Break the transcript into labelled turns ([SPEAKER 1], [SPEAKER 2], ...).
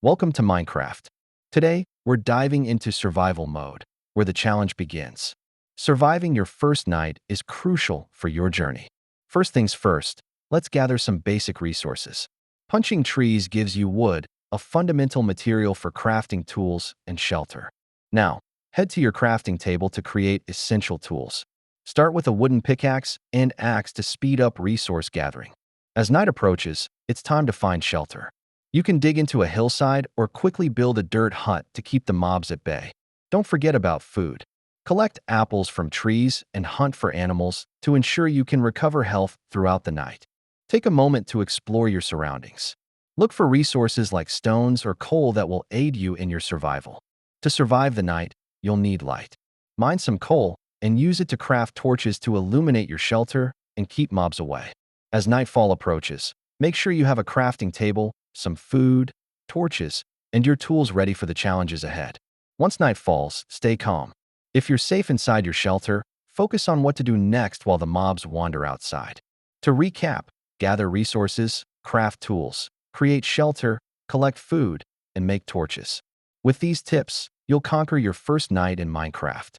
[SPEAKER 1] Welcome to Minecraft. Today, we're diving into survival mode, where the challenge begins. Surviving your first night is crucial for your journey. First things first, let's gather some basic resources. Punching trees gives you wood, a fundamental material for crafting tools and shelter. Now, head to your crafting table to create essential tools. Start with a wooden pickaxe and axe to speed up resource gathering. As night approaches, it's time to find shelter. You can dig into a hillside or quickly build a dirt hut to keep the mobs at bay. Don't forget about food. Collect apples from trees and hunt for animals to ensure you can recover health throughout the night. Take a moment to explore your surroundings. Look for resources like stones or coal that will aid you in your survival. To survive the night, you'll need light. Mine some coal and use it to craft torches to illuminate your shelter and keep mobs away. As nightfall approaches, make sure you have a crafting table, some food, torches, and your tools ready for the challenges ahead. Once night falls, stay calm. If you're safe inside your shelter, focus on what to do next while the mobs wander outside. To recap, gather resources, craft tools, create shelter, collect food, and make torches. With these tips, you'll conquer your first night in Minecraft.